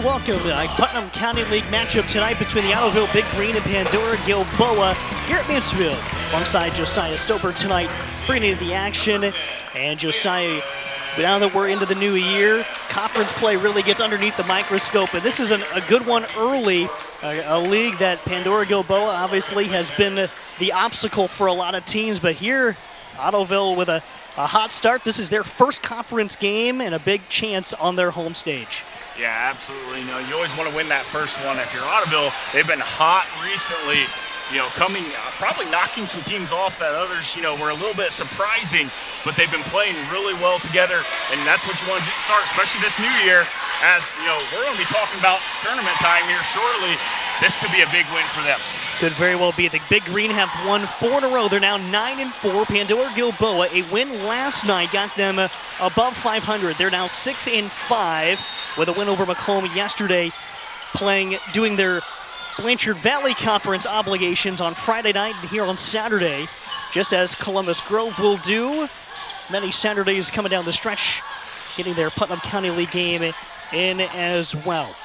welcome to a Putnam County League matchup tonight between the Ottoville Big Green and Pandora-Gilboa. Garrett Mansfield alongside Josiah Stoper tonight, bringing into the action. And Josiah, now that we're into the new year, conference play really gets underneath the microscope. And this is a good one early, a league that Pandora-Gilboa obviously has been the obstacle for a lot of teams. But here, Ottoville with a hot start. This is their first conference game and a big chance on their home stage. Yeah, absolutely. You always want to win that first one. If you're Ottoville, they've been hot recently, coming, probably knocking some teams off that others, were a little bit surprising, but they've been playing really well together, and that's what you want to start, especially this new year, as, we're going to be talking about tournament time here shortly. This could be a big win for them. Could very well be. The Big Green have won 4 in a row. They're now 9-4. Pandora-Gilboa, a win last night, got them above 500. They're now 6-5 with a win over Macomb yesterday, doing their Blanchard Valley Conference obligations on Friday night and here on Saturday, just as Columbus Grove will do. Many Saturdays coming down the stretch, getting their Putnam County League game in as well.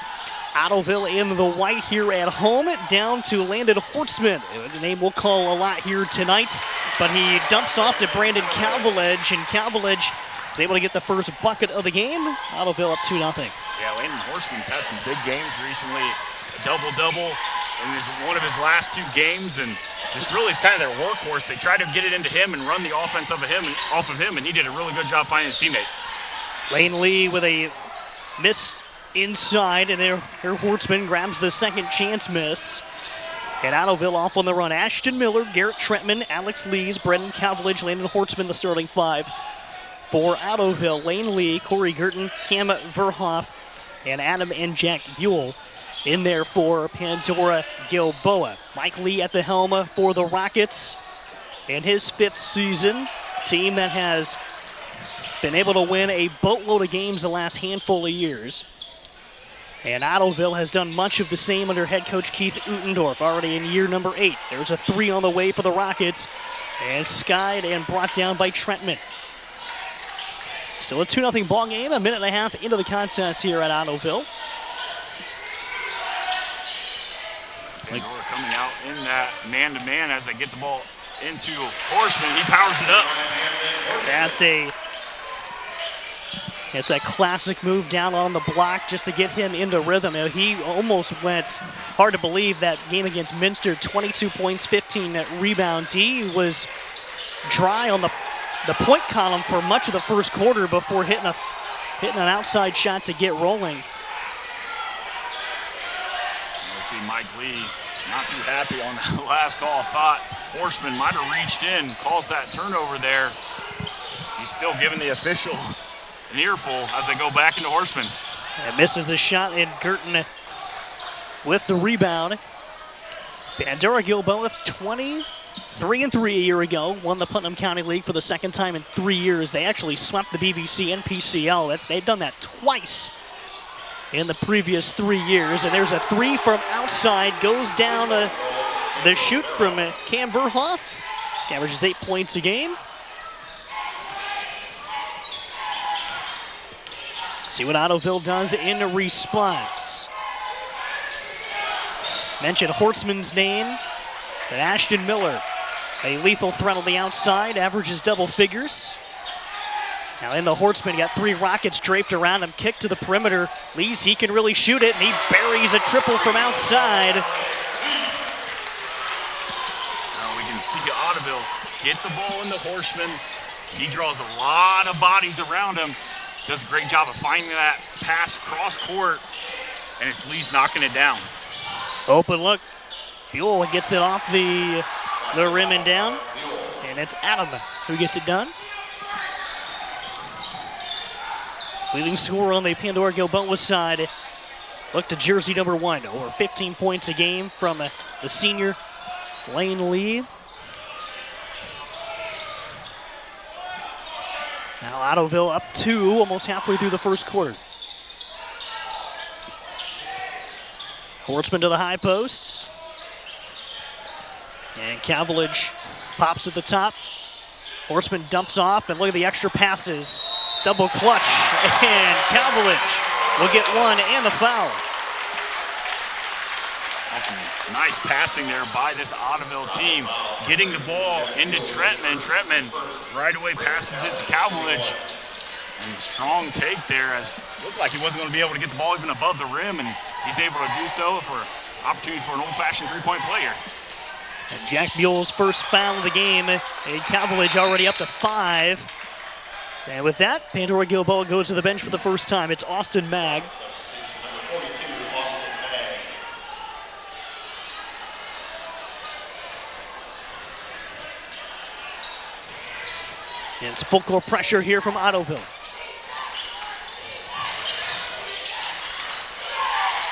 Ottoville in the white here at home, down to Landon Hortzman. A name we'll call a lot here tonight, but he dumps off to Brandon Calvilege, and Calvilege is able to get the first bucket of the game. Ottoville up 2-0. Yeah, Landon Hortzman's had some big games recently. A double-double in one of his last 2 games, and just really is kind of their workhorse. They try to get it into him and run the offense off of him, and he did a really good job finding his teammate. Lane Lee with a miss inside, and there Hortzman grabs the second chance miss. And Ottoville off on the run. Ashton Miller, Garrett Trentman, Alex Lees, Brendan Calvilege, Landon Hortzman, the starting 5 for Ottoville. Lane Lee, Corey Gerton, Cam Verhoff, and Adam and Jack Buell in there for Pandora-Gilboa. Mike Lee at the helm for the Rockets in his 5th season. Team that has been able to win a boatload of games the last handful of years. And Ottoville has done much of the same under head coach Keith Utendorf, already in year number 8. There's a 3 on the way for the Rockets, and skied and brought down by Trentman. Still a 2-0 ball game, a minute and a half into the contest here at Ottoville. Pandora coming out in that man-to-man as they get the ball into Hortzman. He powers it up. It's that classic move down on the block just to get him into rhythm. He almost went, hard to believe, that game against Minster, 22 points, 15 rebounds. He was dry on the point column for much of the first quarter before hitting an outside shot to get rolling. You see Mike Lee not too happy on that last call. Thought Hortzman might have reached in, calls that turnover there. He's still giving the official an earful as they go back into Hortzman. And misses a shot, and Gerton with the rebound. Pandora-Gilboa 23-3 a year ago, won the Putnam County League for the 2nd time in 3 years. They actually swept the BVC and PCL. They've done that twice in the previous 3 years. And there's a 3 from outside, goes down the shoot from Cam Verhoff. Averages 8 points a game. See what Ottoville does in response. Mentioned Hortzman's name, but Ashton Miller, a lethal threat on the outside, averages double figures. Now into Hortzman, got 3 Rockets draped around him, kick to the perimeter. Lees, he can really shoot it, and he buries a triple from outside. Now we can see Ottoville get the ball into Hortzman. He draws a lot of bodies around him. Does a great job of finding that pass cross court, and it's Lee's knocking it down. Open look. Buell gets it off the rim and down, and it's Adam who gets it done. Leading scorer on the Pandora-Gilboa side. Look to jersey number 1. Over 15 points a game from the senior Lane Lee. Now Ottoville up 2, almost halfway through the first quarter. Hortzman to the high post. And Calvilege pops at the top. Hortzman dumps off, and look at the extra passes. Double clutch, and Calvilege will get 1 and the foul. Awesome. Nice passing there by this Ottoville team, getting the ball into Trentman. Trentman right away passes it to Cavillage. And strong take there, as it looked like he wasn't going to be able to get the ball even above the rim, and he's able to do so for opportunity for an old-fashioned three-point play here. And Jack Buell's first foul of the game, and Cavillage already up to 5. And with that, Pandora-Gilboa goes to the bench for the first time. It's Austin Mag. And it's full court pressure here from Ottoville.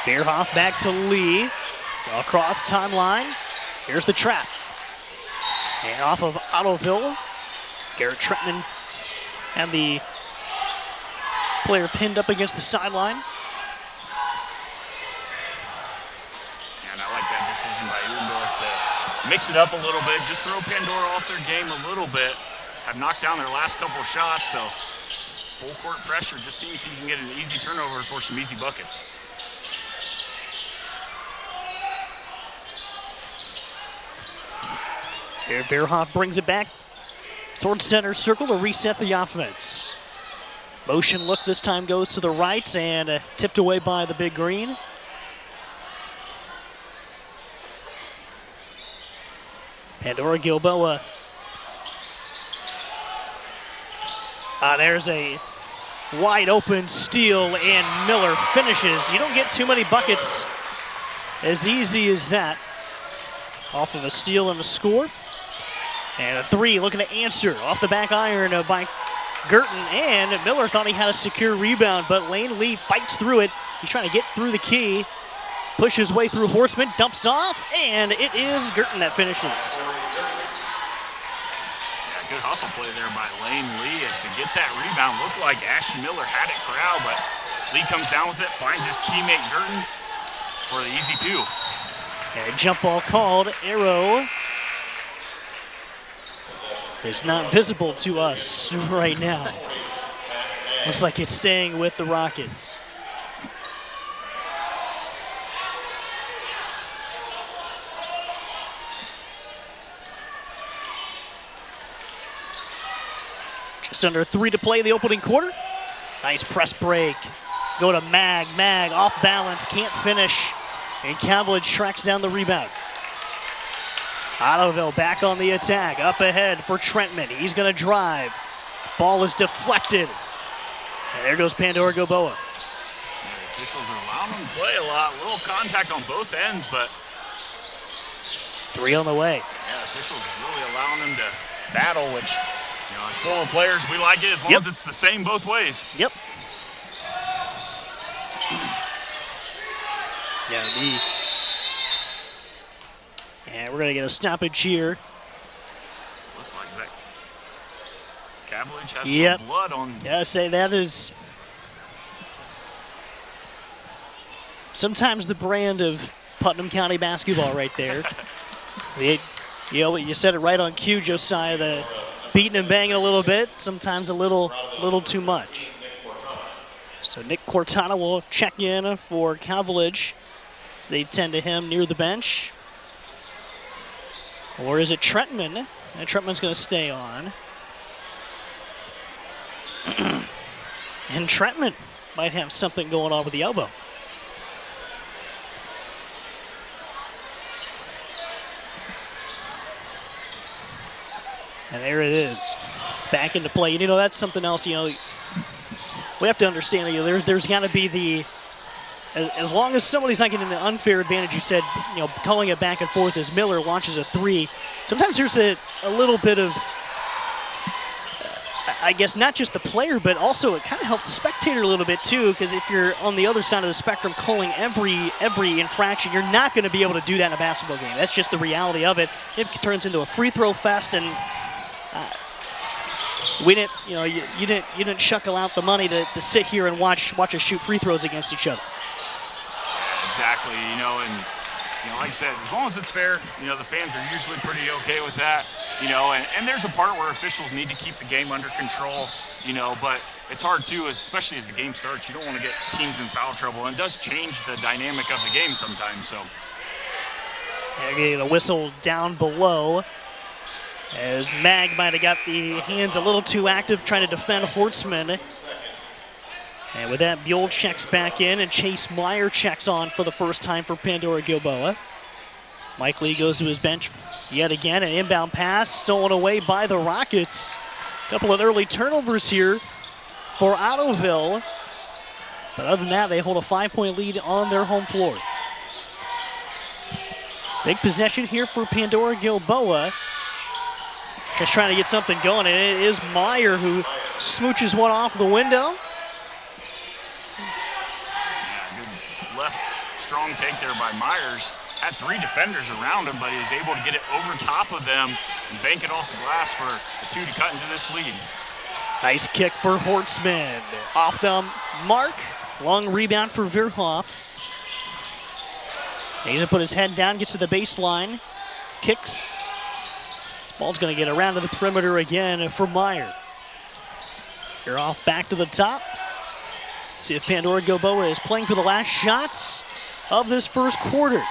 Beerhoff back to Lee. Across timeline. Here's the trap. And off of Ottoville. Garrett Trentman and the player pinned up against the sideline. And I like that decision by Uendorf to mix it up a little bit, just throw Pandora off their game a little bit. Have knocked down their last couple of shots, so full court pressure. Just see if you can get an easy turnover for some easy buckets. Here, Beerhoff brings it back towards center circle to reset the offense. Motion look this time goes to the right and tipped away by the big green. Pandora-Gilboa. There's a wide open steal and Miller finishes. You don't get too many buckets as easy as that. Off of a steal and a score. And a 3 looking to answer off the back iron by Girton. And Miller thought he had a secure rebound, but Lane Lee fights through it. He's trying to get through the key. Pushes his way through Horseman, dumps off, and it is Girton that finishes. Good hustle play there by Lane Lee as to get that rebound. Looked like Ashton Miller had it corralled, but Lee comes down with it, finds his teammate Girton for the easy 2. And a jump ball called. Arrow is not visible to us right now. Looks like it's staying with the Rockets. Just under 3 to play in the opening quarter. Nice press break. Go to Mag. Mag off balance, can't finish. And Cavillage tracks down the rebound. Ottoville back on the attack. Up ahead for Trentman. He's going to drive. Ball is deflected. And there goes Pandora-Gilboa. The officials are allowing them to play a lot. Little contact on both ends, but 3 on the way. Yeah, officials really allowing them to battle, which, you know, as former players, we like it as long as it's the same both ways. Yep. Yeah, and we're going to get a stoppage here. Looks like Zach Cavillage has some blood on. Yeah, say that is sometimes the brand of Putnam County basketball right there. You said it right on cue, Josiah, the beating and banging a little bit, sometimes a little too much. So Nick Cortana will check in for Cavillage. So they tend to him near the bench. Or is it Trentman? And Trentman's going to stay on. And Trentman might have something going on with the elbow. And there it is. Back into play. You know, that's something else, you know, we have to understand, you know, there's got to be the, as long as somebody's not getting an unfair advantage, you said, you know, calling it back and forth as Miller launches a 3. Sometimes there's a little bit of, I guess, not just the player, but also it kind of helps the spectator a little bit too, because if you're on the other side of the spectrum calling every infraction, you're not going to be able to do that in a basketball game. That's just the reality of it. It turns into a free throw fest, and we didn't, you know, you didn't shuckle out the money to sit here and watch us shoot free throws against each other. Exactly, you know, and you know, like I said, as long as it's fair, you know, the fans are usually pretty okay with that, you know, and there's a part where officials need to keep the game under control, you know, but it's hard too, especially as the game starts. You don't want to get teams in foul trouble, and it does change the dynamic of the game sometimes. So They're getting a whistle down below, as Mag might have got the hands a little too active trying to defend Hortzman. And with that, Buell checks back in, and Chase Meyer checks on for the first time for Pandora-Gilboa. Mike Lee goes to his bench yet again. An inbound pass stolen away by the Rockets. A couple of early turnovers here for Ottoville. But other than that, they hold a 5-point lead on their home floor. Big possession here for Pandora-Gilboa. Just trying to get something going, and it is Meyer who smooches one off the window. Yeah, good left strong take there by Myers. Had 3 defenders around him, but he was able to get it over top of them and bank it off the glass for the 2 to cut into this lead. Nice kick for Hortzman. Off the mark. Long rebound for Verhoff. He's going to put his head down, gets to the baseline, kicks. This ball's going to get around to the perimeter again for Meyer. Verhoff back to the top. See if Pandora-Gilboa is playing for the last shots of this first quarter.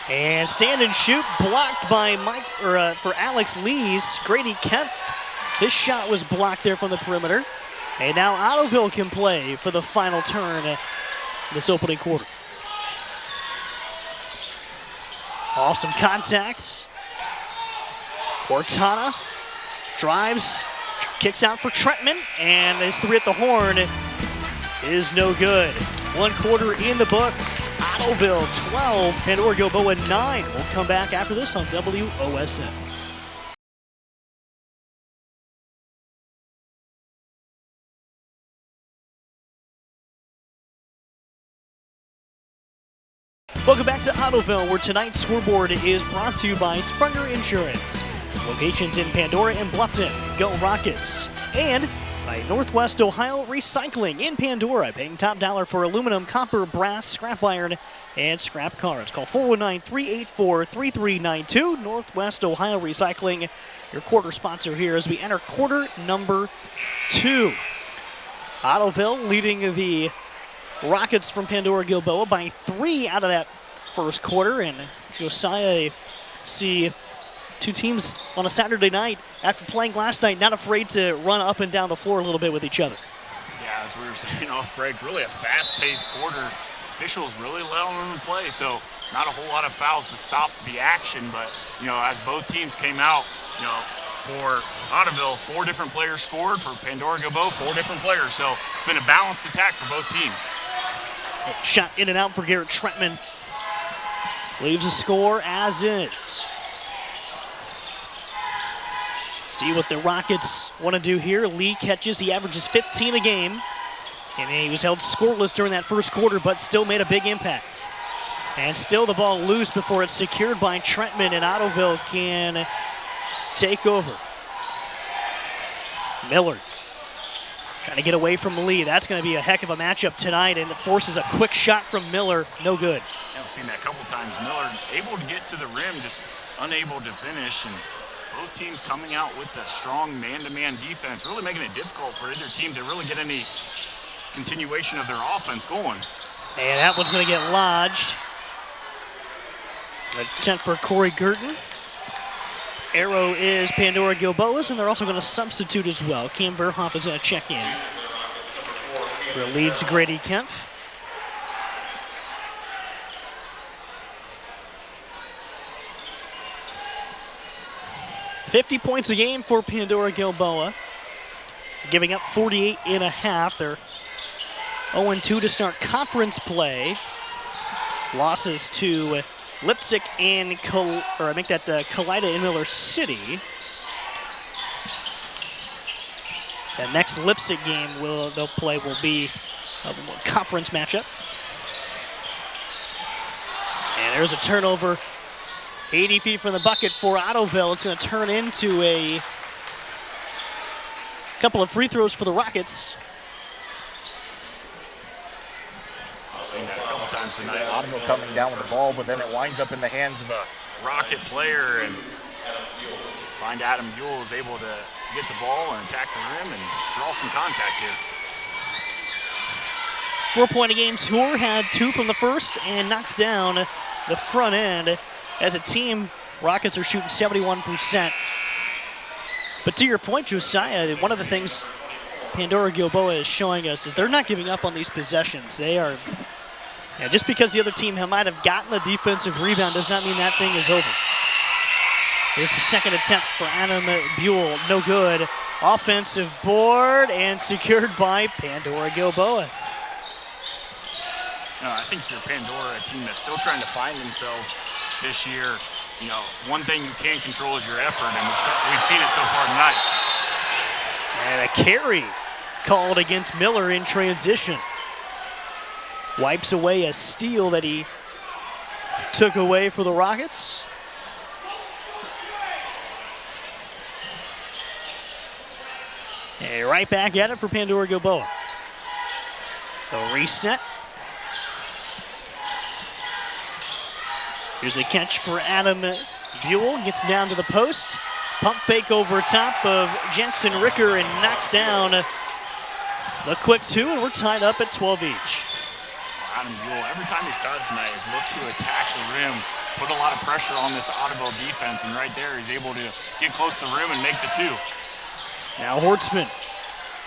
And stand and shoot blocked by for Alex Lees. Grady Kemp, his shot was blocked there from the perimeter. And now Ottoville can play for the final turn in this opening quarter. Off some contacts. Cortana drives, kicks out for Trentman, and his 3 at the horn is no good. 1 quarter in the books. Ottoville 12, Pandora-Gilboa 9. We'll come back after this on WOSN. Welcome back to Ottoville, where tonight's scoreboard is brought to you by Sprunger Insurance. Locations in Pandora and Bluffton. Go Rockets. And by Northwest Ohio Recycling in Pandora, paying top dollar for aluminum, copper, brass, scrap iron, and scrap cards. Call 419-384-3392. Northwest Ohio Recycling, your quarter sponsor here as we enter quarter number 2. Ottoville leading the Rockets from Pandora-Gilboa by 3 out of that first quarter. And Josiah, see 2 teams on a Saturday night after playing last night, not afraid to run up and down the floor a little bit with each other. Yeah, as we were saying off break, really a fast-paced quarter. Officials really let them play, so not a whole lot of fouls to stop the action. But, as both teams came out, for Ottoville, 4 different players scored. For Pandora-Gilboa, 4 different players. So it's been a balanced attack for both teams. Shot in and out for Garrett Trentman. Leaves the score as is. See what the Rockets want to do here. Lee catches. He averages 15 a game. And he was held scoreless during that first quarter, but still made a big impact. And still the ball loose before it's secured by Trentman, and Ottoville can take over. Miller trying to get away from Lee. That's going to be a heck of a matchup tonight, and it forces a quick shot from Miller. No good. Yeah, we've seen that a couple times. Miller able to get to the rim, just unable to finish. And both teams coming out with a strong man-to-man defense, really making it difficult for either team to really get any continuation of their offense going. And that one's going to get lodged. Attempt for Corey Gurton. Arrow is Pandora-Gilboa's, and they're also going to substitute as well. Cam Verhoff is going to check in. Relieves Grady Kemp. $50 points a game for Pandora-Gilboa, giving up 48.5. They're 0-2 to start conference play. Losses to Leipzig and Kalida in Miller City. The next Leipzig game they'll play will be a conference matchup. And there's a turnover 80 feet from the bucket for Ottoville. It's going to turn into a couple of free throws for the Rockets. I've seen that a couple times tonight. Ottoville coming down with the ball, but then it winds up in the hands of a Rocket player, and find Adam Buell is able to get the ball and attack the rim and draw some contact here. 4-point a game score, had 2 from the first, and knocks down the front end. As a team, Rockets are shooting 71%. But to your point, Josiah, one of the things Pandora-Gilboa is showing us is they're not giving up on these possessions. They are, just because the other team might have gotten a defensive rebound does not mean that thing is over. Here's the second attempt for Adam Buell, no good. Offensive board and secured by Pandora-Gilboa. I think if you're Pandora, a team that's still trying to find themselves this year, one thing you can't control is your effort, and we've seen it so far tonight. And a carry called against Miller in transition. Wipes away a steal that he took away for the Rockets. And right back at it for Pandora-Gilboa. The reset. Here's a catch for Adam Buell. Gets down to the post. Pump fake over top of Jackson Ricker and knocks down the quick two, and we're tied up at 12 each. Adam Buell, every time he's caught tonight, has looked to attack the rim, put a lot of pressure on this Ottoville defense, and right there he's able to get close to the rim and make the two. Now Hortzman,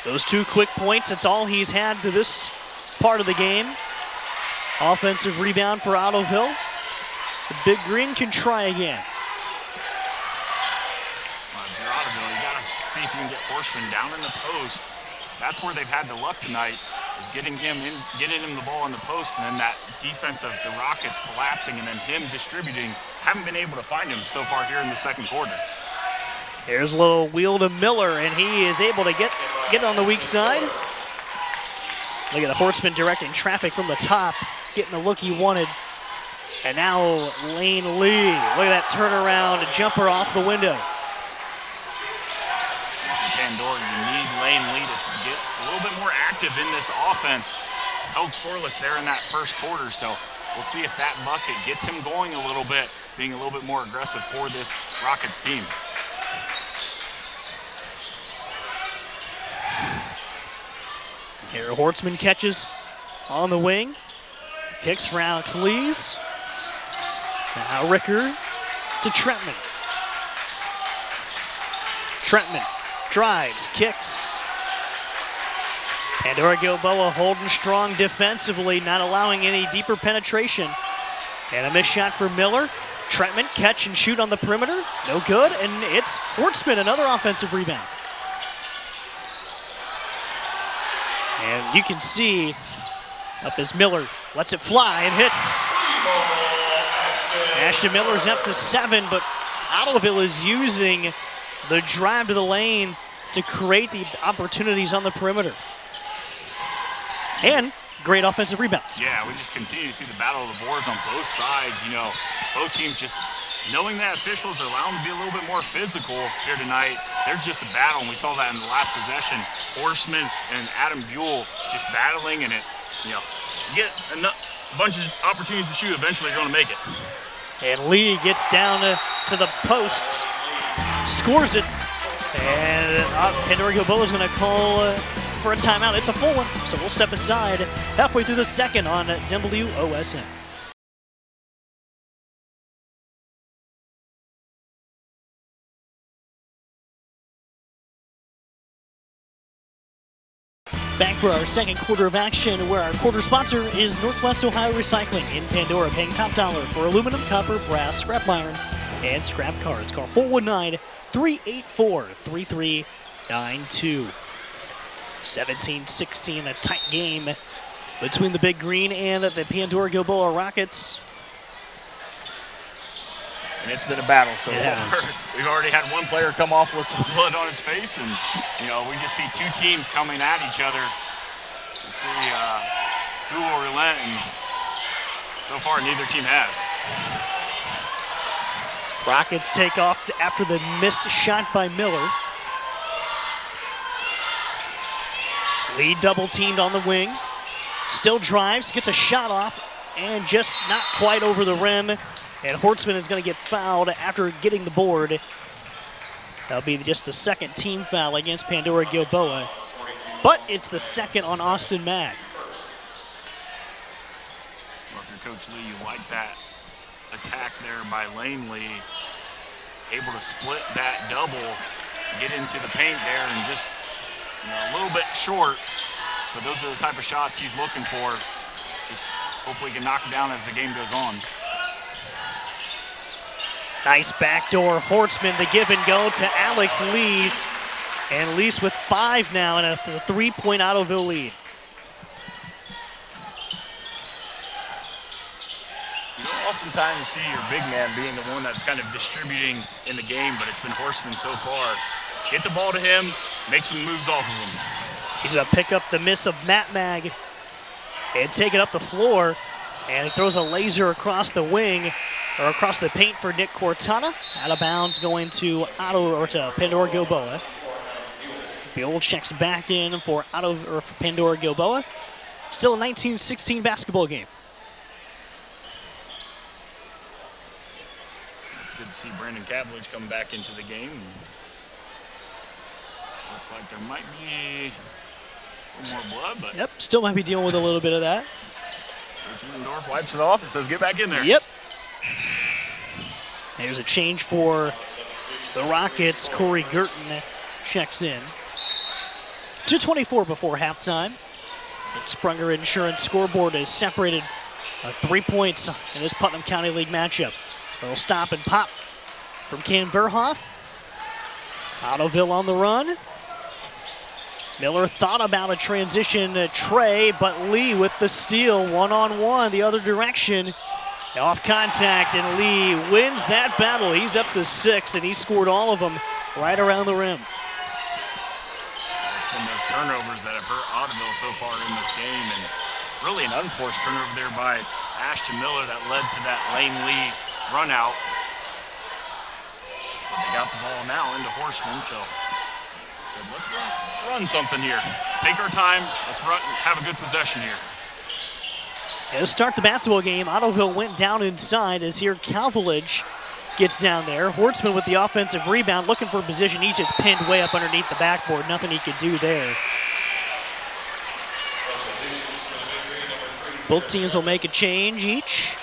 those 2 quick points, that's all he's had to this part of the game. Offensive rebound for Ottoville. The Big Green can try again. If you're Ottoville, you gotta see if you can get Hortzman down in the post. That's where they've had the luck tonight, is getting him the ball in the post, and then that defense of the Rockets collapsing and then him distributing. Haven't been able to find him so far here in the second quarter. Here's a little wheel to Miller, and he is able to get on the weak side. Look at the Hortzman directing traffic from the top, getting the look he wanted. And now Lane Lee. Look at that turnaround jumper off the window. Pandora, you need Lane Lee to get a little bit more active in this offense. Held scoreless there in that first quarter, so we'll see if that bucket gets him going a little bit, being a little bit more aggressive for this Rockets team. Here, Hortzman catches on the wing. Kicks for Alex Lees. Now Ricker to Trentman. Trentman drives, kicks. Pandora-Gilboa holding strong defensively, not allowing any deeper penetration. And a missed shot for Miller. Trentman catch and shoot on the perimeter. No good, and it's Hortzman, another offensive rebound. And you can see up as Miller lets it fly and hits. Ashton Miller's up to 7, but Ottoville is using the drive to the lane to create the opportunities on the perimeter. And great offensive rebounds. Yeah, we just continue to see the battle of the boards on both sides. Both teams just knowing that officials are allowing them to be a little bit more physical here tonight. There's just a battle, and we saw that in the last possession. Hortzman and Adam Buell just battling, and you get a bunch of opportunities to shoot. Eventually, you're going to make it. And Lee gets down to the posts, scores it, and Pandora-Gilboa is going to call for a timeout. It's a full one, so we'll step aside halfway through the second on WOSN. Back for our second quarter of action, where our quarter sponsor is Northwest Ohio Recycling in Pandora, paying top dollar for aluminum, copper, brass, scrap iron, and scrap cards. Call 419-384-3392. 17-16, a tight game between the Big Green and the Pandora-Gilboa Rockets. And it's been a battle so far. We've already had one player come off with some blood on his face, and we just see 2 teams coming at each other. Let's see who will relent, and so far neither team has. Rockets take off after the missed shot by Miller. Lee double teamed on the wing. Still drives, gets a shot off, and just not quite over the rim. And Hortzman is going to get fouled after getting the board. That'll be just the second team foul against Pandora-Gilboa. But it's the second on Austin Mack. Well, if you're Coach Lee, you like that attack there by Langley. Able to split that double, get into the paint there, and just a little bit short. But those are the type of shots he's looking for. Just hopefully he can knock it down as the game goes on. Nice backdoor Hortzman, the give and go to Alex Lees. And Lees with 5 now and a 3-point Ottoville lead. You don't oftentimes see your big man being the one that's kind of distributing in the game, but it's been Hortzman so far. Get the ball to him, make some moves off of him. He's going to pick up the miss of Matt Mag and take it up the floor. And he throws a laser across the wing, or across the paint for Nick Cortana. Out of bounds going to Pandora-Gilboa. Bill checks back in for Pandora-Gilboa. Still a 19-16 basketball game. It's good to see Brandon Cavillage come back into the game. Looks like there might be a little more blood, but yep, still might be dealing with a little bit of that. Coach Ullendorf wipes it off and says, get back in there. Yep. There's a change for the Rockets. Corey Girton checks in. 2:24 before halftime. The Sprunger Insurance scoreboard is separated 3 points in this Putnam County League matchup. They'll stop and pop from Cam Verhoff. Ottoville on the run. Miller thought about a transition tray, but Lee with the steal, one-on-one the other direction. Off contact, and Lee wins that battle. He's up to 6, and he scored all of them right around the rim. It's been those turnovers that have hurt Ottoville so far in this game, and really an unforced turnover there by Ashton Miller that led to that Lane Lee run out. But they got the ball now into Horseman, so said, let's run something here. Let's take our time. Let's have a good possession here. To start the basketball game, Ottoville went down inside as here Cavillage gets down there. Hortzman with the offensive rebound, looking for a position. He's just pinned way up underneath the backboard. Nothing he could do there. Both teams will make a change each.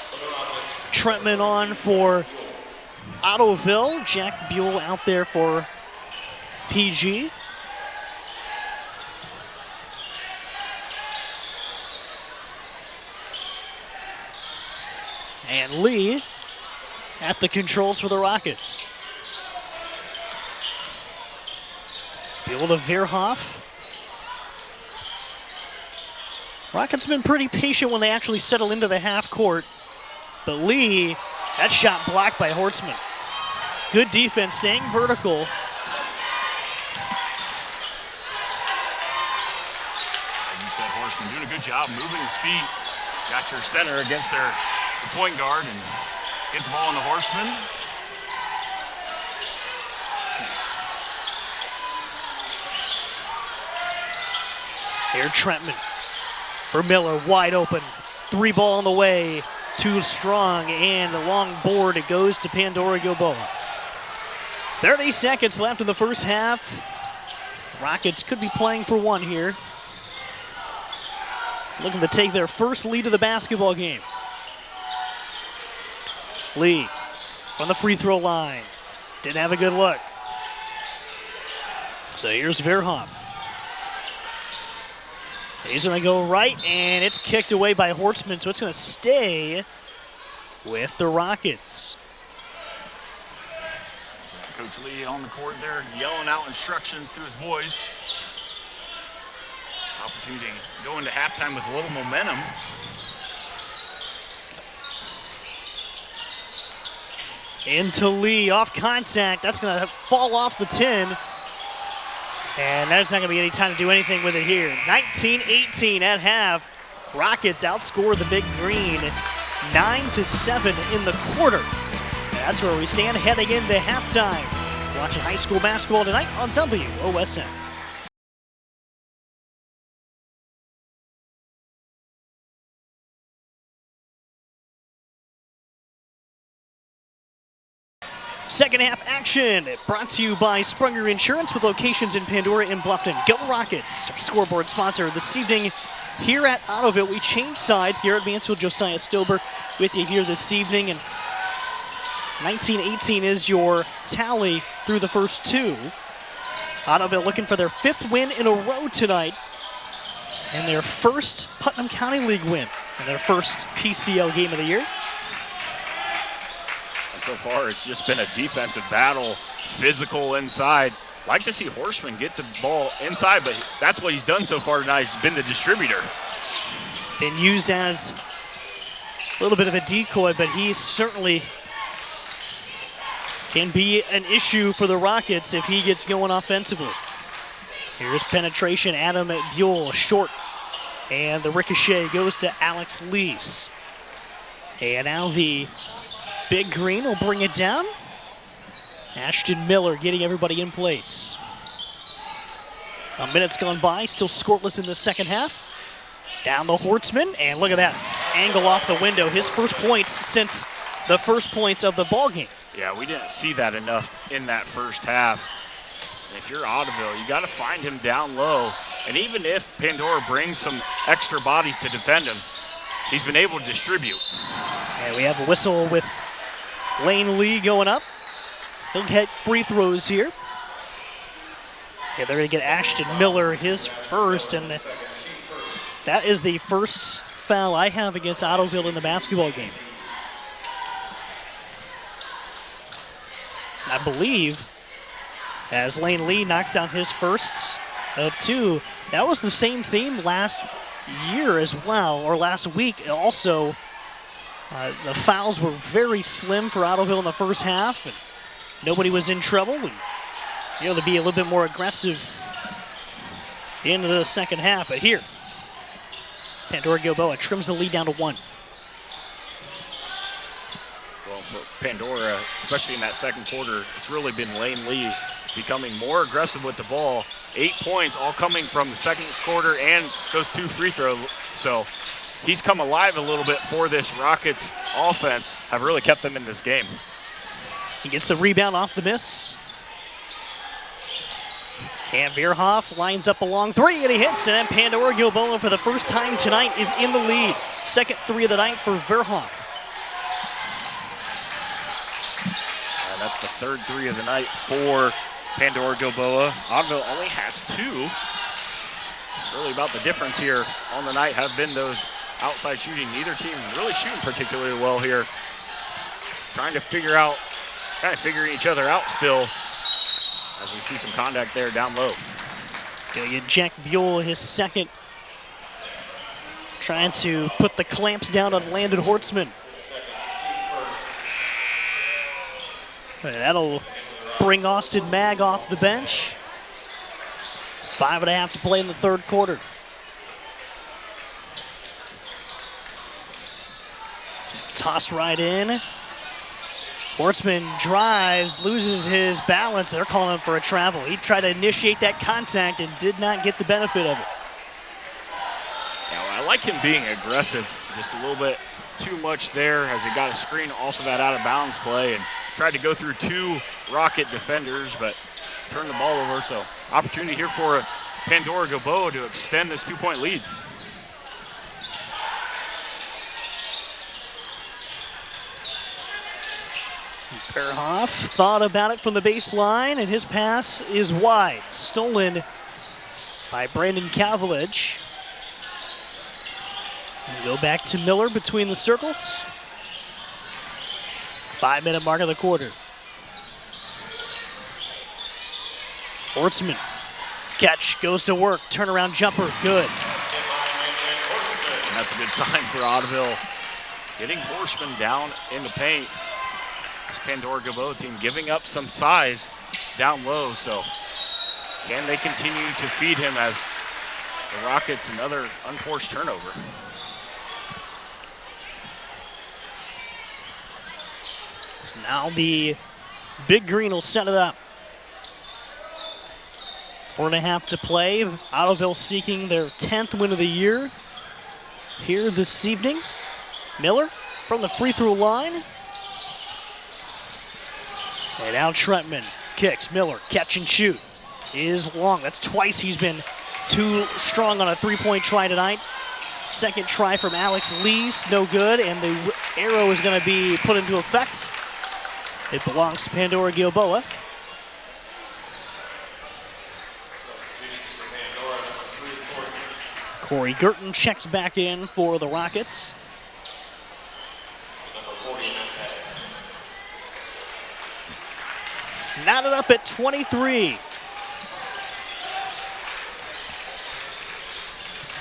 Trentman on for Ottoville. Jack Buell out there for PG. And Lee at the controls for the Rockets. Buell to Verhoff. Rockets have been pretty patient when they actually settle into the half court. But Lee, that shot blocked by Hortzman. Good defense, staying vertical. As you said, Hortzman doing a good job moving his feet. Got your center against the point guard and get the ball into Hortzman. Here Trentman for Miller, wide open. 3 ball on the way, too strong, and a long board. It goes to Pandora-Gilboa. 30 seconds left in the first half. Rockets could be playing for 1 here. Looking to take their first lead of the basketball game. Lee on the free throw line. Didn't have a good look. So here's Verhoff. He's going to go right, and it's kicked away by Hortzman, so it's going to stay with the Rockets. Coach Lee on the court there, yelling out instructions to his boys. Opportunity to go into halftime with a little momentum. Into Lee, off contact. That's going to fall off the 10. And there's not going to be any time to do anything with it here. 19-18 at half. Rockets outscore the Big Green 9-7 in the quarter. That's where we stand heading into halftime. Watching high school basketball tonight on WOSN. Second half action brought to you by Sprunger Insurance with locations in Pandora and Bluffton. Go Rockets, our scoreboard sponsor this evening here at Ottoville. We changed sides. Garrett Mansfield, Josiah Stober with you here this evening. And 19-18 is your tally through the first two. Ottoville looking for their 5th win in a row tonight and their first Putnam County League win and their first PCL game of the year. And so far, it's just been a defensive battle, physical inside. Like to see Horseman get the ball inside, but that's what he's done so far tonight. He's been the distributor. Been used as a little bit of a decoy, but he certainly can be an issue for the Rockets if he gets going offensively. Here's penetration, Adam Buell, short, and the ricochet goes to Alex Lees. And now the Big Green will bring it down. Ashton Miller getting everybody in place. A minute's gone by, still scoreless in the second half. Down to Hortzman, and look at that angle off the window. His first points since the first points of the ball game. Yeah, we didn't see that enough in that first half. And if you're Ottoville, you got to find him down low. And even if Pandora brings some extra bodies to defend him, he's been able to distribute. And we have a whistle with Lane Lee going up. He'll get free throws here. Yeah, they're going to get Ashton Miller his first, and that is the first foul I have against Ottoville in the basketball game. I believe as Lane Lee knocks down his first of 2. That was the same theme last year as well, or last week also. The fouls were very slim for Ottoville in the first half, and nobody was in trouble. And able to be a little bit more aggressive into the second half. But here, Pandora-Gilboa trims the lead down to 1. Well, for Pandora, especially in that second quarter, it's really been Lane Lee becoming more aggressive with the ball. 8 points, all coming from the second quarter and those 2 free throws. So he's come alive a little bit for this Rockets offense, have really kept them in this game. He gets the rebound off the miss. Cam Veerhoff lines up a long 3, and he hits, and then Pandora-Gilboa for the first time tonight is in the lead. Second 3 of the night for Veerhoff. And that's the third 3 of the night for Pandora-Gilboa. Ottoville only has 2. Really about the difference here on the night have been those outside shooting. Neither team really shooting particularly well here. Trying to figure out, kind of figuring each other out still, as we see some contact there down low. Gonna get Jack Buell his second. Trying to put the clamps down on Landon Hortzman. That'll bring Austin Mag off the bench. 5.5 to play in the third quarter. Toss right in. Hortzman drives, loses his balance. They're calling him for a travel. He tried to initiate that contact and did not get the benefit of it. Yeah, well, I like him being aggressive, just a little bit too much there as he got a screen off of that out of bounds play and tried to go through 2 Rocket defenders, but turned the ball over. So opportunity here for Pandora-Gilboa to extend this 2-point lead. Veerhoff thought about it from the baseline, and his pass is wide. Stolen by Brandon Cavillage. Go back to Miller between the circles. 5-minute mark of the quarter. Hortzman, catch, goes to work, turnaround jumper, good. And that's a good sign for Ottoville. Getting Horseman down in the paint. This Pandora-Gilboa team giving up some size down low, so can they continue to feed him as the Rockets another unforced turnover? So now the Big Green will set it up. 4.5 to play. Ottoville seeking their 10th win of the year here this evening. Miller from the free throw line. And now Trentman kicks. Miller, catch and shoot is long. That's twice he's been too strong on a 3-point try tonight. Second try from Alex Lees, no good, and the arrow is going to be put into effect. It belongs to Pandora-Gilboa. Corey Girton checks back in for the Rockets. Knotted up at 23.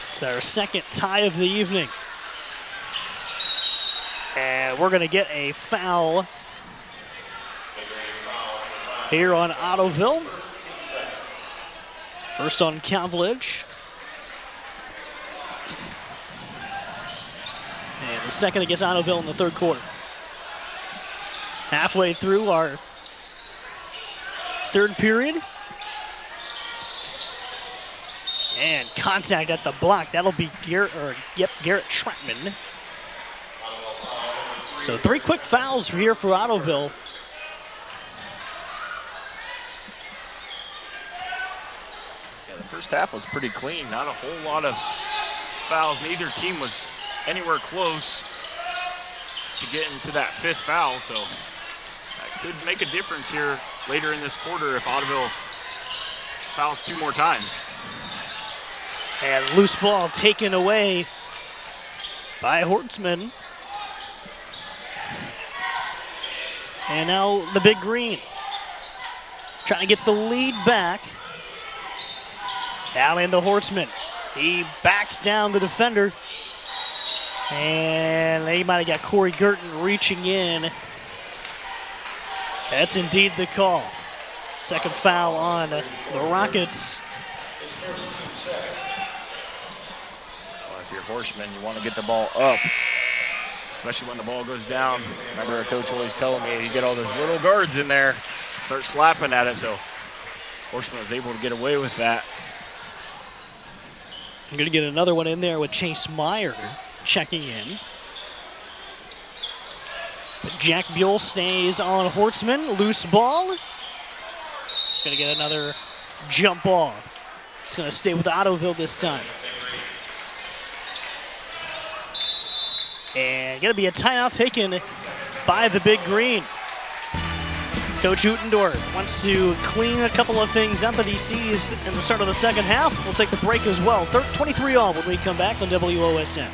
It's our second tie of the evening. And we're going to get a foul here on Ottoville. First on Cavillage. And the second against Ottoville in the third quarter. Halfway through our third period. And contact at the block. That'll be Garrett Trentman. So 3 quick fouls here for Ottoville. Yeah, the first half was pretty clean. Not a whole lot of fouls. Neither team was anywhere close to getting to that 5th foul. So that could make a difference here later in this quarter if Ottoville fouls 2 more times. And loose ball taken away by Hortzman. And now the big green. Trying to get the lead back. Down into Hortzman. He backs down the defender. And they might have got Corey Girton reaching in. That's indeed the call. Second foul on the Rockets. Well, if you're Horseman, you want to get the ball up, especially when the ball goes down. Remember our coach always telling me you get all those little guards in there, start slapping at it, so Horseman was able to get away with that. I'm going to get another one in there with Chase Meyer checking in. But Jack Buell stays on Hortzman. Loose ball. Going to get another jump ball. It's going to stay with Ottoville this time. And going to be a timeout taken by the Big Green. Coach Utendorf wants to clean a couple of things up that he sees in the start of the second half. We'll take the break as well. 23 all when we come back on WOSN.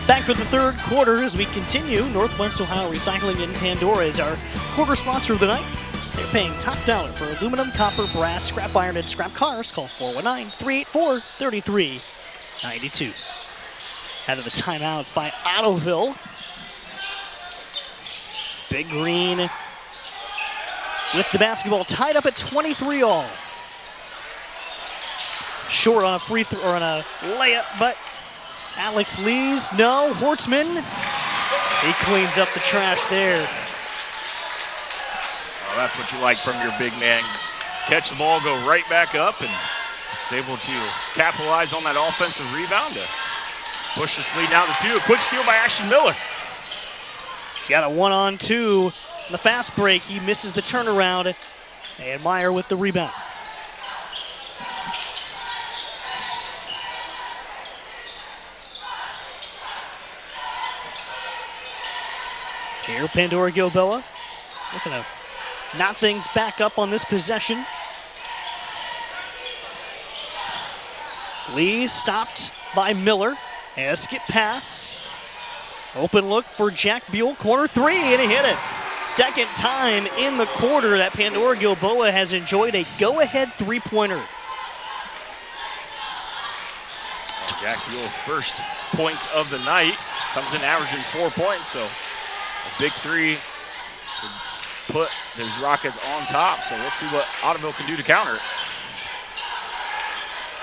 Back for the third quarter as we continue. Northwest Ohio Recycling in Pandora is our quarter sponsor of the night. They're paying top dollar for aluminum, copper, brass, scrap iron, and scrap cars. Call 419-384-3392. Out of the timeout by Ottoville. Big Green with the basketball tied up at 23 all. Short on a free throw or on a layup, but Alex Lees, no, Hortzman. He cleans up the trash there. Well, that's what you like from your big man. Catch the ball, go right back up, and is able to capitalize on that offensive rebound to push this lead down to 2. A quick steal by Ashton Miller. He's got a 1-on-2 in the fast break. He misses the turnaround, and Meyer with the rebound. Here, Pandora-Gilboa looking to knot things back up on this possession. Lee stopped by Miller. And a skip pass. Open look for Jack Buell. Corner 3, and he hit it. Second time in the quarter that Pandora-Gilboa has enjoyed a go-ahead three-pointer. Jack Buell, first points of the night. Comes in averaging 4 points, so a big 3 to put the Rockets on top. So let's see what Ottoville can do to counter it.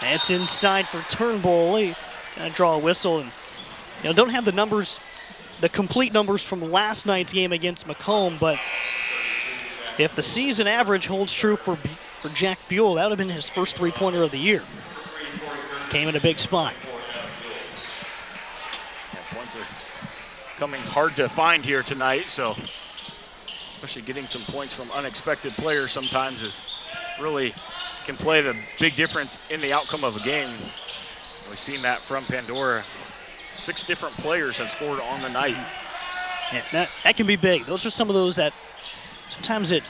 That's inside for Turnbull. Lee gonna draw a whistle, and don't have the numbers, the complete numbers from last night's game against Macomb, but if the season average holds true for Jack Buell, that would have been his first three-pointer of the year. Came in a big spot. Yeah, points are coming hard to find here tonight, so especially getting some points from unexpected players sometimes is really can play the big difference in the outcome of a game. We've seen that from Pandora. 6 different players have scored on the night. Yeah, that can be big. Those are some of those that sometimes the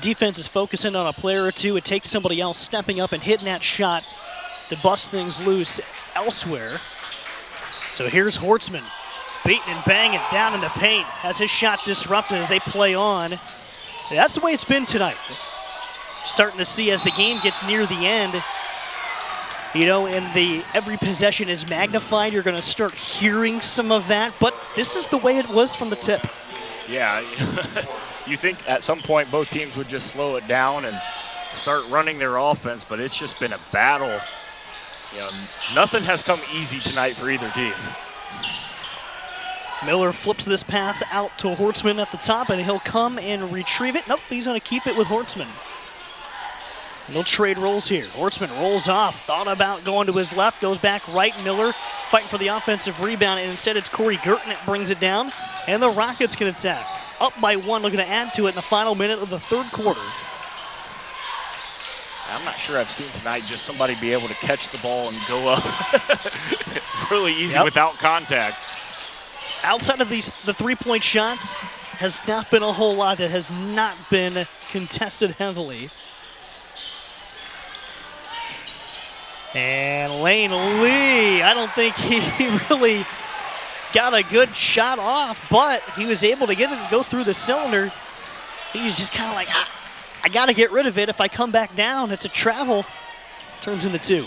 defense is focusing on a player or two. It takes somebody else stepping up and hitting that shot to bust things loose elsewhere. So here's Hortzman, beating and banging down in the paint. Has his shot disrupted as they play on. That's the way it's been tonight. Starting to see as the game gets near the end, you know, and every possession is magnified, you're going to start hearing some of that. But this is the way it was from the tip. Yeah, you think at some point both teams would just slow it down and start running their offense, but it's just been a battle. You know, nothing has come easy tonight for either team. Miller flips this pass out to Hortzman at the top, and he'll come and retrieve it. Nope, he's going to keep it with Hortzman. No trade rolls here. Hortzman rolls off, thought about going to his left, goes back right. Miller fighting for the offensive rebound, and instead it's Corey Girton that brings it down, and the Rockets can attack. Up by 1, looking to add to it in the final minute of the third quarter. I'm not sure I've seen tonight just somebody be able to catch the ball and go up really easy without contact. Outside of the three-point shots, has not been a whole lot that has not been contested heavily. And Lane Lee, I don't think he really got a good shot off, but he was able to get it to go through the cylinder. He's just kind of like, I got to get rid of it. If I come back down, it's a travel. Turns into 2.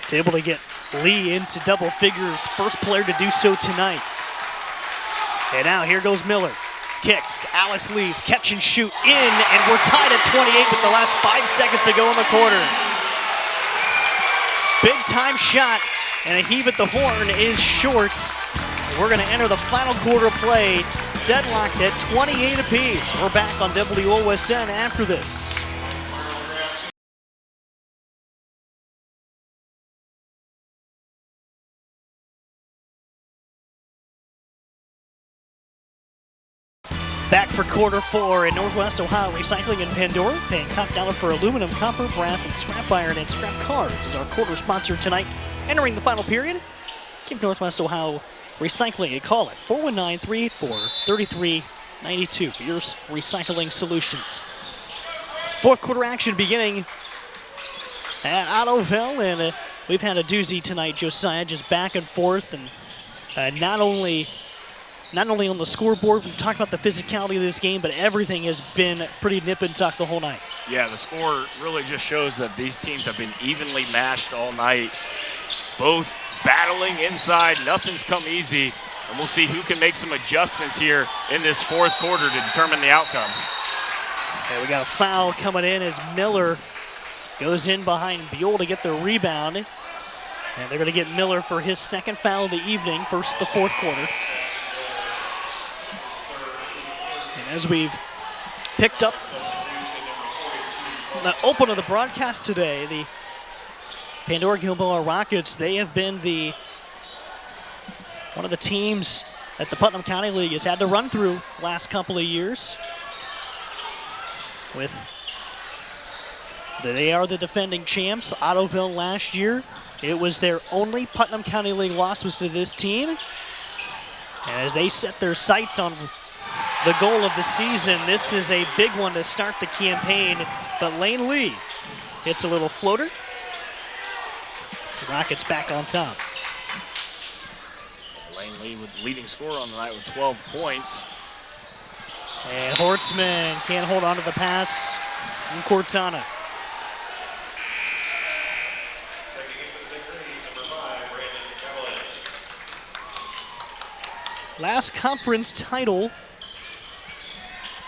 It's able to get Lee into double figures. First player to do so tonight. And now here goes Miller. Kicks. Alex Lee's catch and shoot in, and we're tied at 28 with the last 5 seconds to go in the quarter. Big time shot, and a heave at the horn is short. We're going to enter the final quarter play, deadlocked at 28 apiece. We're back on WOSN after this. Back for quarter 4 in Northwest Ohio Recycling in Pandora, paying top dollar for aluminum, copper, brass, and scrap iron and scrap cards is our quarter sponsor tonight. Entering the final period, give Northwest Ohio Recycling a call at 419-384-3392 for your recycling solutions. Fourth quarter action beginning at Ottoville, and we've had a doozy tonight, Josiah, just back and forth, and not only on the scoreboard, we've talked about the physicality of this game, but everything has been pretty nip and tuck the whole night. Yeah, the score really just shows that these teams have been evenly matched all night. Both battling inside, nothing's come easy, and we'll see who can make some adjustments here in this fourth quarter to determine the outcome. Okay, we got a foul coming in as Miller goes in behind Buell to get the rebound. And they're going to get Miller for his second foul of the evening, first of the fourth quarter. As we've picked up the open of the broadcast today, the Pandora-Gilboa Rockets, they have been one of the teams that the Putnam County League has had to run through last couple of years. They are the defending champs. Ottoville last year, it was their only Putnam County League loss was to this team. And as they set their sights on the goal of the season, this is a big one to start the campaign, but Lane Lee hits a little floater. The Rockets back on top. Lane Lee with the leading scorer on the night with 12 points. And Hortzman can't hold on to the pass from Cortana. Last conference title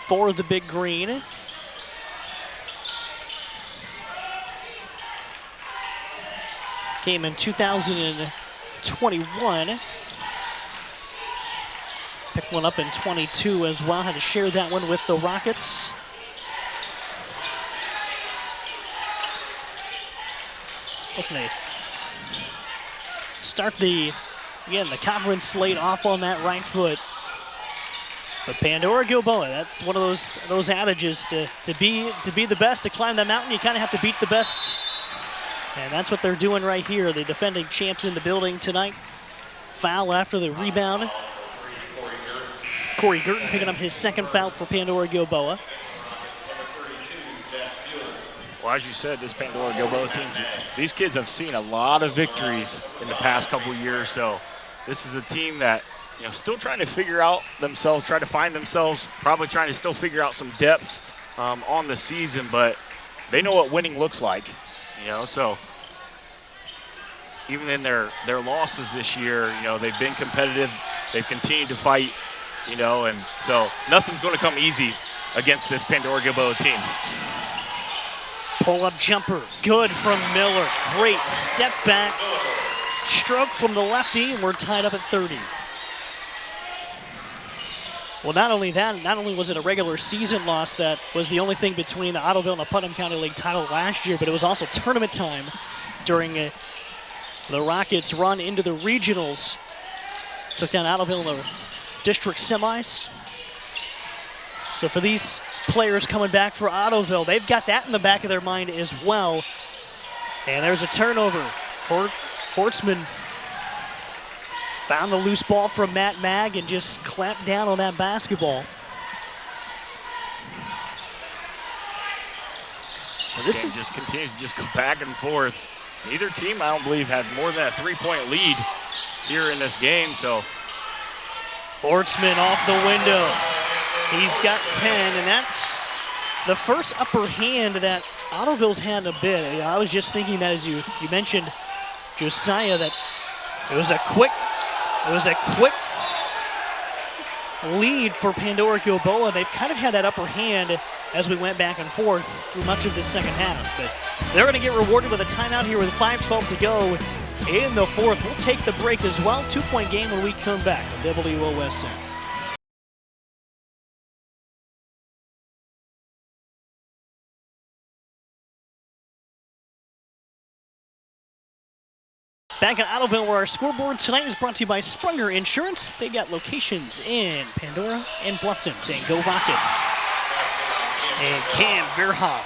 for the Big Green. Came in 2021. Picked one up in 22 as well. Had to share that one with the Rockets. start the conference slate off on that right foot. But Pandora-Gilboa, that's one of those adages to be the best, to climb the mountain, you kind of have to beat the best. And that's what they're doing right here. The defending champs in the building tonight. Foul after the rebound. Corey Girton picking up his second foul for Pandora-Gilboa. Well, as you said, this Pandora-Gilboa team, these kids have seen a lot of victories in the past couple years. So this is a team that, still trying to figure out themselves, try to find themselves, probably trying to still figure out some depth on the season, but they know what winning looks like, so even in their losses this year, they've been competitive, they've continued to fight, and so nothing's going to come easy against this Pandora-Gilboa team. Pull-up jumper, good from Miller. Great step back, stroke from the lefty, and we're tied up at 30. Well, not only was it a regular season loss that was the only thing between the Ottoville and the Putnam County League title last year, but it was also tournament time during the Rockets' run into the regionals. Took down Ottoville in the district semis. So for these players coming back for Ottoville, they've got that in the back of their mind as well. And there's a turnover. Hortzman found the loose ball from Matt Mag and just clamped down on that basketball. This game just continues to just go back and forth. Neither team, I don't believe, had more than a 3-point lead here in this game. So Hortzman off the window. He's got 10, and that's the first upper hand that Ottoville's had a bit. I was just thinking that as you mentioned, Josiah, that it was a quick lead for Pandora-Gilboa. They've kind of had that upper hand as we went back and forth through much of this second half. But they're going to get rewarded with a timeout here with 5:12 to go in the fourth. We'll take the break as well. 2-point game when we come back on WOSN. Back at Ottoville, where our scoreboard tonight is brought to you by Sprunger Insurance. They got locations in Pandora and Bluffton. And go Rockets. And Cam Verhoff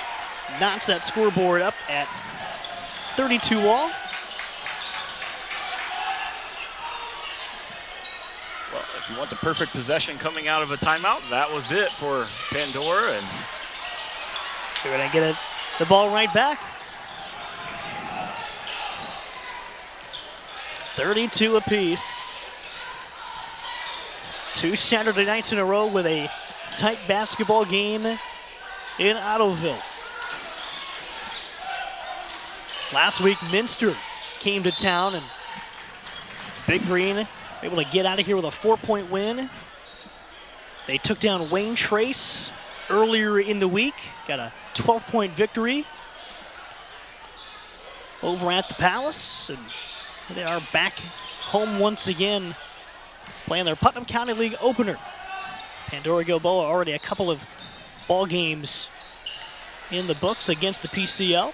knocks that scoreboard up at 32 all. Well, if you want the perfect possession coming out of a timeout, that was it for Pandora. And they're going to get the ball right back. 32 apiece. 2 Saturday nights in a row with a tight basketball game in Ottoville. Last week, Minster came to town, and Big Green able to get out of here with a 4-point win. They took down Wayne Trace earlier in the week, got a 12-point victory over at the Palace, and they are back home once again, playing their Putnam County League opener. Pandora-Gilboa already a couple of ball games in the books against the PCL.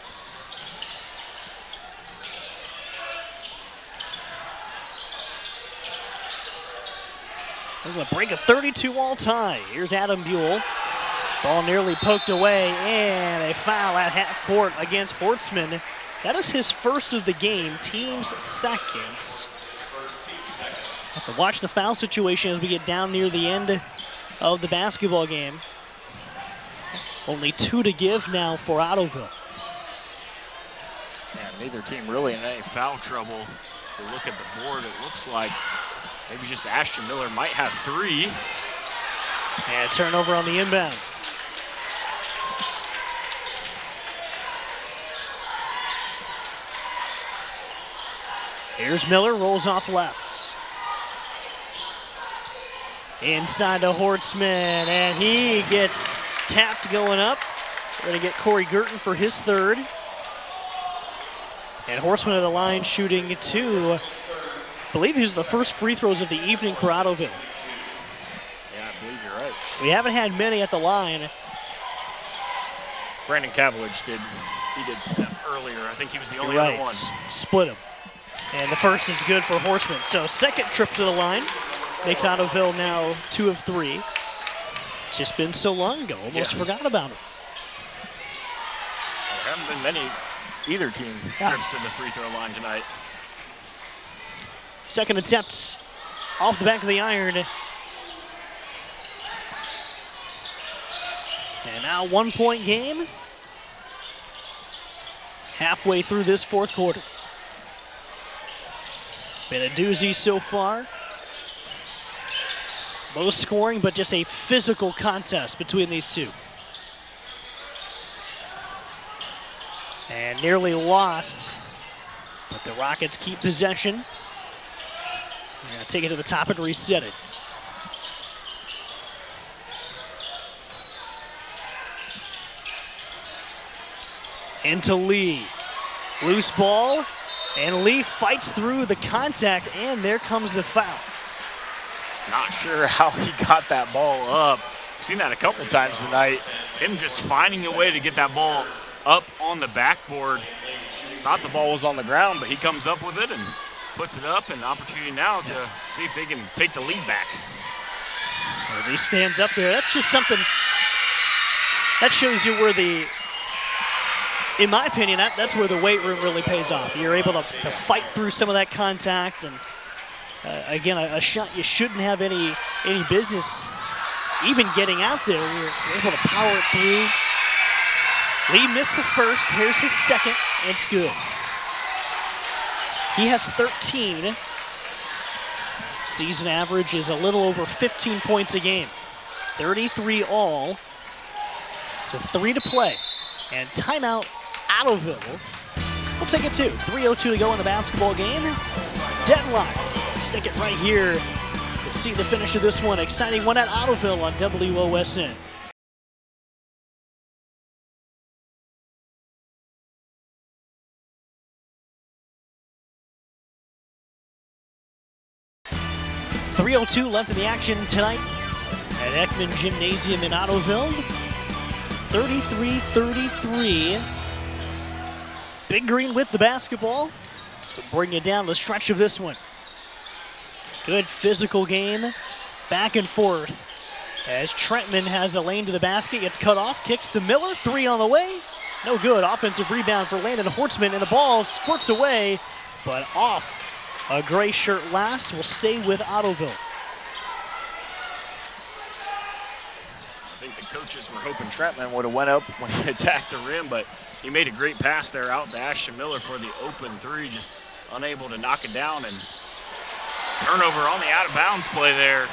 They're going to break a 32-all tie. Here's Adam Buell. Ball nearly poked away, and a foul at half court against Hortzman. That is his first of the game, team's second. Have to watch the foul situation as we get down near the end of the basketball game. Only 2 to give now for Ottoville. Yeah, neither team really in any foul trouble. If you look at the board, it looks like maybe just Ashton Miller might have 3. And turnover on the inbound. Here's Miller, rolls off left. Inside to Hortzman, and he gets tapped going up. We're going to get Corey Girton for his third. And Hortzman of the line shooting 2. I believe these are the first free throws of the evening for Ottoville. Yeah, I believe you're right. We haven't had many at the line. Brandon Cavillage did step earlier. I think he was the only other one. Split him. And the first is good for Horseman. So second trip to the line makes Ottoville now 2 of 3. It's just been so long ago, almost forgot about him. There haven't been many either team trips to the free throw line tonight. Second attempt off the back of the iron. And now 1-point game. Halfway through this fourth quarter. Been a doozy so far. Low scoring, but just a physical contest between these two. And nearly lost, but the Rockets keep possession. They're gonna take it to the top and reset it. Into Lee. Loose ball, and Lee fights through the contact, and there comes the foul. Just not sure how he got that ball up. I've seen that a couple times tonight. Him just finding a way to get that ball up on the backboard. Thought the ball was on the ground, but he comes up with it and puts it up, and opportunity now to see if they can take the lead back. As he stands up there, that's just something that shows you where the, in my opinion, that's where the weight room really pays off. You're able to fight through some of that contact, and again, a shot you shouldn't have any business even getting out there. You're able to power it through. Lee missed the first. Here's his second. It's good. He has 13. Season average is a little over 15 points a game. 33 all. With 3 to play. And timeout, Ottoville. We'll take it 2. 3:02 to go in the basketball game. Deadlocked. Stick it right here to see the finish of this one. Exciting one at Ottoville on WOSN. .302 left in the action tonight at Ekman Gymnasium in Ottoville. 33-33. Big Green with the basketball. We'll bring you down the stretch of this one. Good physical game. Back and forth. As Trentman has a lane to the basket. Gets cut off. Kicks to Miller. 3 on the way. No good. Offensive rebound for Landon Hortzman. And the ball squirts away. But off. A gray shirt last will stay with Ottoville. I think the coaches were hoping Trentman would have went up when he attacked the rim, but he made a great pass there out to Ashton Miller for the open 3, just unable to knock it down, and turnover on the out of bounds play there.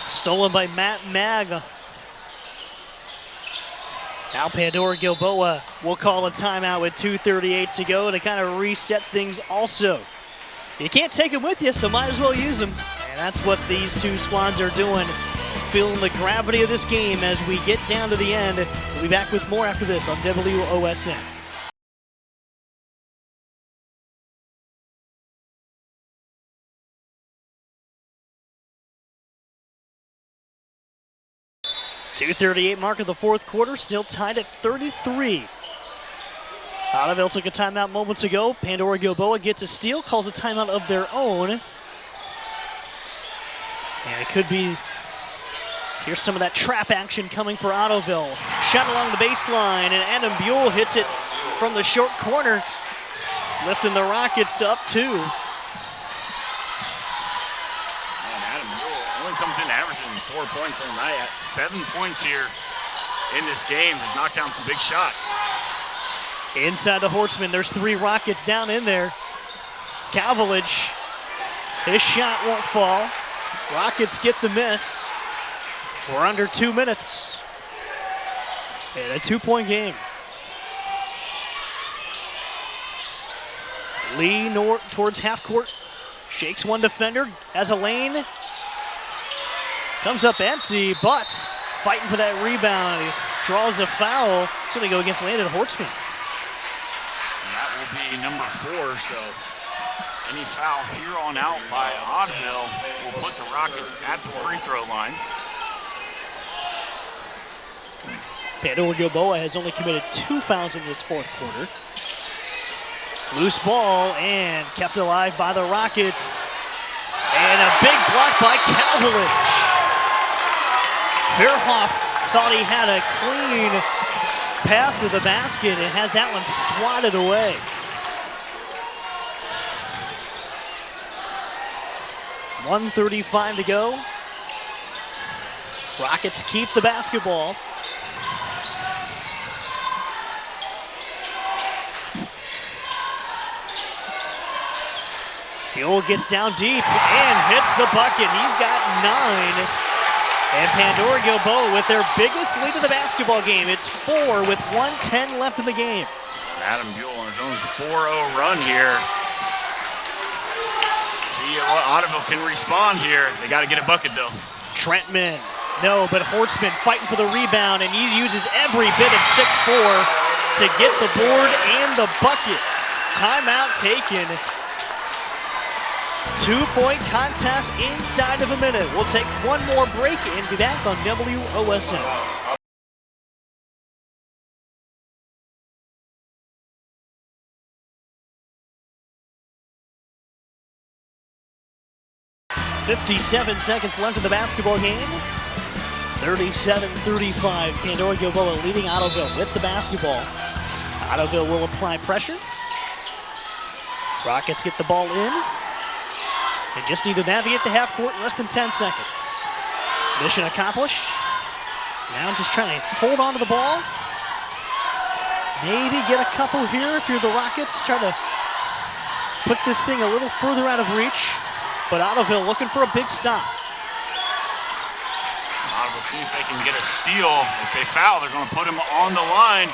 Stolen by Matt Mag. Now Pandora-Gilboa will call a timeout with 2:38 to go to kind of reset things also. You can't take them with you, so might as well use them. And that's what these two squads are doing. Feeling the gravity of this game as we get down to the end. We'll be back with more after this on WOSN. .238 mark of the fourth quarter, still tied at 33. Ottoville took a timeout moments ago. Pandora-Gilboa gets a steal, calls a timeout of their own. And it could be, here's some of that trap action coming for Ottoville. Shot along the baseline, and Adam Buell hits it from the short corner, lifting the Rockets to up 2. And Adam Buell only comes in averaging 4 points on the night. At 7 points here in this game, has knocked down some big shots. Inside to Hortzman, there's 3 Rockets down in there. Calvalich, his shot won't fall. Rockets get the miss. We're under 2 minutes. And a 2-point game. Lee towards half court. Shakes one defender, has a lane. Comes up empty, but fighting for that rebound. He draws a foul. It's going to go against Landon Hortzman. Be number 4, so any foul here on out by Ottoville will put the Rockets at the free throw line. Pandora-Gilboa has only committed 2 fouls in this fourth quarter. Loose ball and kept alive by the Rockets. And a big block by Calvelich. Verhoff thought he had a clean path to the basket and has that one swatted away. .135 to go. Rockets keep the basketball. Hill gets down deep and hits the bucket. He's got 9. And Pandora-Gilboa with their biggest lead of the basketball game. It's 4 with 1:10 left in the game. Adam Buell on his own 4-0 run here. See what Ottoville can respond here. They got to get a bucket though. Trentman, no, but Hortzman fighting for the rebound, and he uses every bit of 6'4" to get the board and the bucket. Timeout taken. 2-point contest inside of a minute. We'll take one more break and be back on WOSN. .57 seconds left in the basketball game. 37-35. Pandora-Gilboa leading Ottoville with the basketball. Ottoville will apply pressure. Rockets get the ball in. They just need to navigate the half court in less than 10 seconds. Mission accomplished. Now just trying to hold on to the ball. Maybe get a couple here if you're the Rockets. Try to put this thing a little further out of reach. But Ottoville looking for a big stop. Ottoville see if they can get a steal. If they foul, they're going to put him on the line.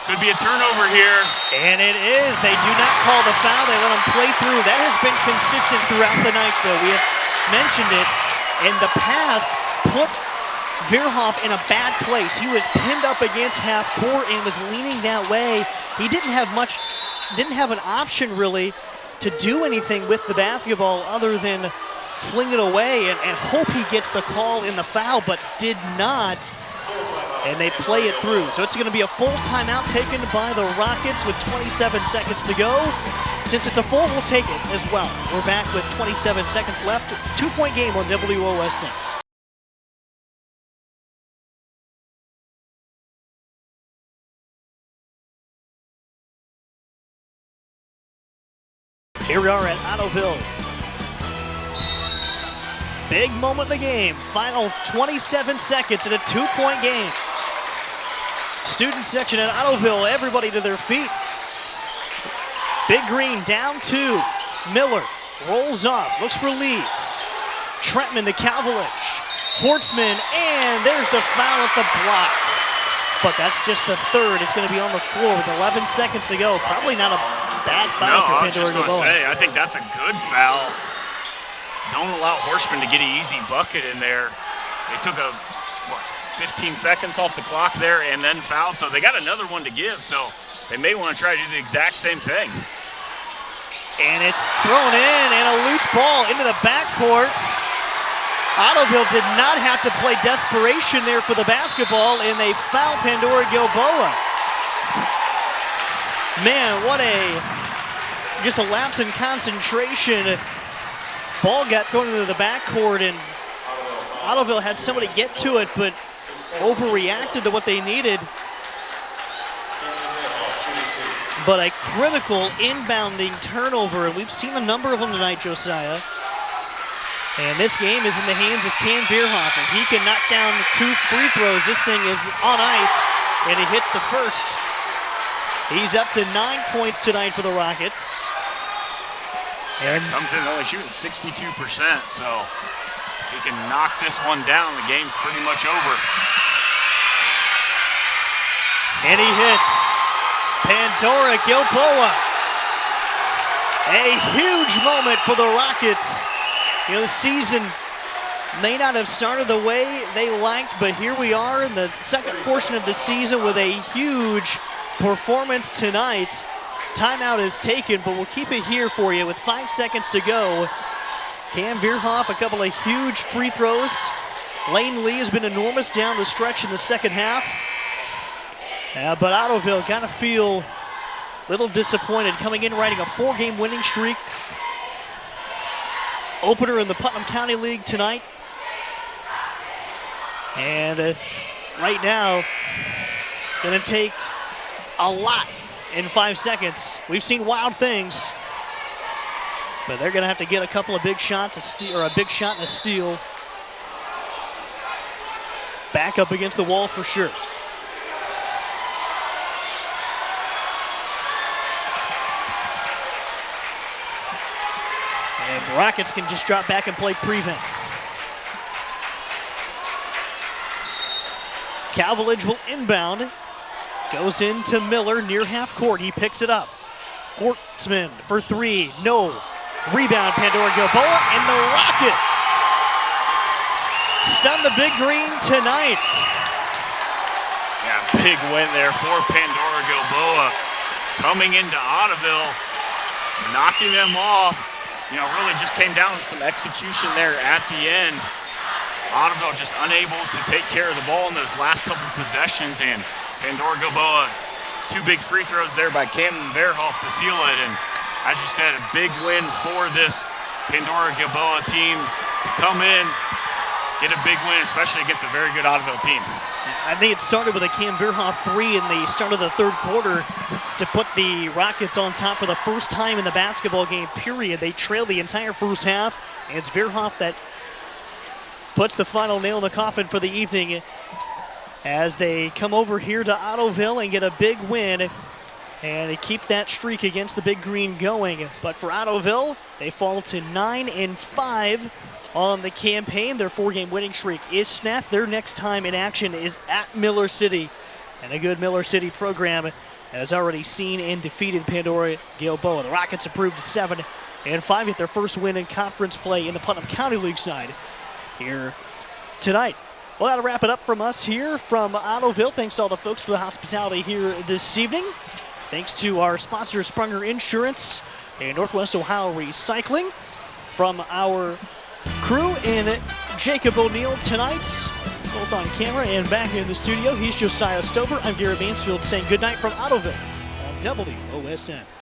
Could be a turnover here. And it is. They do not call the foul. They let him play through. That has been consistent throughout the night, though. We have mentioned it. And the pass put Verhoff in a bad place. He was pinned up against half court and was leaning that way. He didn't have an option, really, to do anything with the basketball other than fling it away and hope he gets the call in the foul, but did not. And they play it through. So it's going to be a full timeout taken by the Rockets with 27 seconds to go. Since it's a full, we'll take it as well. We're back with 27 seconds left. 2-point game on WOSN. Here we are at Ottoville. Big moment in the game. Final 27 seconds in a 2-point game. Student section at Ottoville, everybody to their feet. Big Green down 2. Miller rolls off, looks for Lees. Trentman to Calvelich. Hortzman, and there's the foul at the block. But that's just the third. It's going to be on the floor with 11 seconds to go. Probably not a bad foul for Pandora-Gilboa. I was just going to say, I think that's a good foul. Don't allow Hortzman to get an easy bucket in there. They took 15 seconds off the clock there and then fouled, so they got another one to give, so they may want to try to do the exact same thing. And it's thrown in, and a loose ball into the backcourt. Ottoville did not have to play desperation there for the basketball, and they foul Pandora-Gilboa. Man, just a lapse in concentration. Ball got thrown into the backcourt, and Ottoville had somebody get to it, but overreacted to what they needed. But a critical inbounding turnover, and we've seen a number of them tonight, Josiah. And this game is in the hands of Cam Verhoff. If he can knock down 2 free throws, this thing is on ice, and he hits the first. He's up to 9 points tonight for the Rockets. And comes in only shooting 62%, so if he can knock this one down, the game's pretty much over. And he hits Pandora-Gilboa. A huge moment for the Rockets. You know, the season may not have started the way they liked, but here we are in the second portion of the season with a huge performance tonight. Timeout is taken, but we'll keep it here for you with 5 seconds to go. Cam Verhoff, a couple of huge free throws. Lane Lee has been enormous down the stretch in the second half. But Ottoville kind of feel little disappointed, coming in riding a 4-game winning streak. Opener in the Putnam County League tonight. And right now, gonna take a lot in 5 seconds. We've seen wild things, but they're gonna have to get a couple of big shots, or a big shot and a steal. Back up against the wall for sure. And the Rockets can just drop back and play prevent. Calvillage will inbound. Goes into Miller near half court. He picks it up. Hortzman for 3. No. Rebound, Pandora-Gilboa, and the Rockets stun the Big Green tonight. Yeah, big win there for Pandora-Gilboa. Coming into Ottoville, knocking them off. You know, really just came down to some execution there at the end. Ottoville just unable to take care of the ball in those last couple possessions, and Pandora-Gilboa, 2 big free throws there by Camden Verhoff to seal it. And as you said, a big win for this Pandora-Gilboa team to come in, get a big win, especially against a very good Ottoville team. I think it started with a Cam Verhoff 3 in the start of the 3rd quarter to put the Rockets on top for the first time in the basketball game, period. They trailed the entire first half, and it's Verhoff that puts the final nail in the coffin for the evening as they come over here to Ottoville and get a big win and keep that streak against the Big Green going. But for Ottoville, they fall to 9-5 on the campaign. Their 4-game winning streak is snapped. Their next time in action is at Miller City, and a good Miller City program that has already seen and defeated Pandora-Gilboa. The Rockets improved to 7-5, get their first win in conference play in the Putnam County League side here tonight. Well, that'll wrap it up from us here from Ottoville. Thanks to all the folks for the hospitality here this evening. Thanks to our sponsor, Sprunger Insurance and Northwest Ohio Recycling. From our crew in Jacob O'Neill tonight, both on camera and back in the studio, he's Josiah Stover. I'm Garrett Mansfield saying goodnight from Ottoville on WOSN.